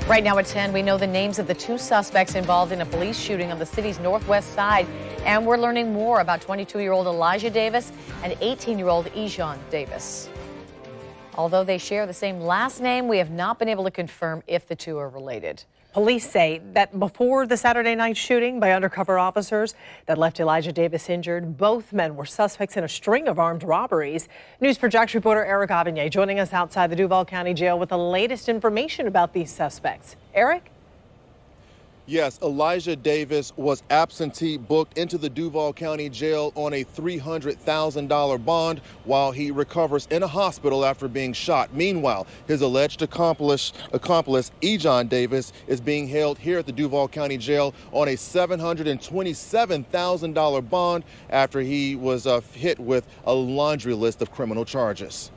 Right now at 10, we know the names of the two suspects involved in a police shooting on the city's northwest side. And we're learning more about 22-year-old Elijah Davis and 18-year-old Ejon Davis. Although they share the same last name, we have not been able to confirm if the two are related. Police say that before the Saturday night shooting by undercover officers that left Elijah Davis injured, both men were suspects in a string of armed robberies. News for Jax reporter Eric Avignon joining us outside the Duval County Jail with the latest information about these suspects. Eric? Yes, Elijah Davis was absentee booked into the Duval County Jail on a $300,000 bond while he recovers in a hospital after being shot. Meanwhile, his alleged accomplice, Ejon Davis, is being held here at the Duval County Jail on a $727,000 bond after he was hit with a laundry list of criminal charges.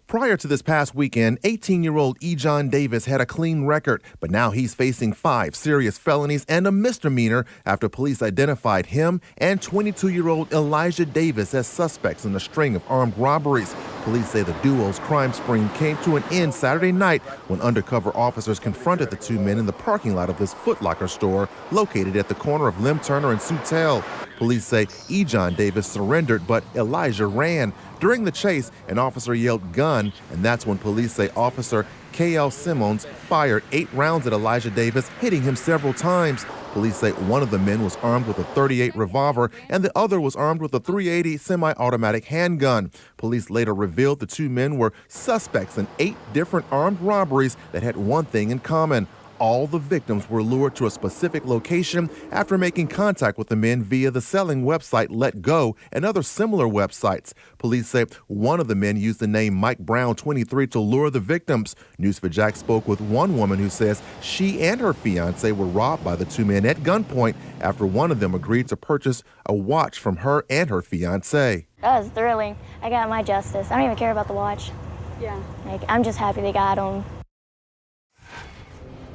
Prior to this past weekend, 18-year-old Ejon Davis had a clean record, but now he's facing 5 serious felonies and a misdemeanor after police identified him and 22-year-old Elijah Davis as suspects in a string of armed robberies. Police say the duo's crime spree came to an end Saturday night when undercover officers confronted the two men in the parking lot of this Foot Locker store located at the corner of Lim Turner and Sutel. Police say Ejon Davis surrendered, but Elijah ran. During the chase, an officer yelled "gun," and that's when police say Officer K.L. Simmons fired 8 rounds at Elijah Davis, hitting him several times. Police say one of the men was armed with a .38 revolver and the other was armed with a .380 semi-automatic handgun. Police later revealed the two men were suspects in 8 different armed robberies that had one thing in common. All the victims were lured to a specific location after making contact with the men via the selling website Let Go and other similar websites. Police say one of the men used the name Mike Brown 23 to lure the victims. News4Jax spoke with one woman who says she and her fiance were robbed by the two men at gunpoint after one of them agreed to purchase a watch from her and her fiance. That was thrilling. I got my justice. I don't even care about the watch. Yeah. I'm just happy they got him.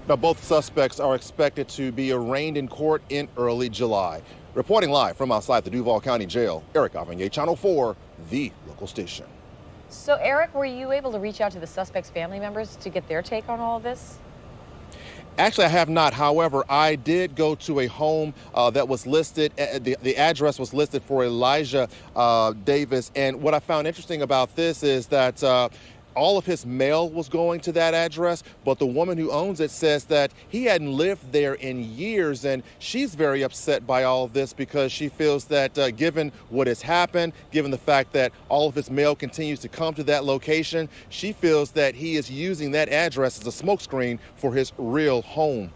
Now, both suspects are expected to be arraigned in court in early July. Reporting live from outside the Duval County Jail, Eric Avignon, Channel 4, the local station. So, Eric, were you able to reach out to the suspects' family members to get their take on all of this? Actually, I have not. However, I did go to a home that was listed. The address was listed for Elijah Davis. And what I found interesting about this is that all of his mail was going to that address, but the woman who owns it says that he hadn't lived there in years, and she's very upset by all of this because she feels that given what has happened, given the fact that all of his mail continues to come to that location, she feels that he is using that address as a smokescreen for his real home.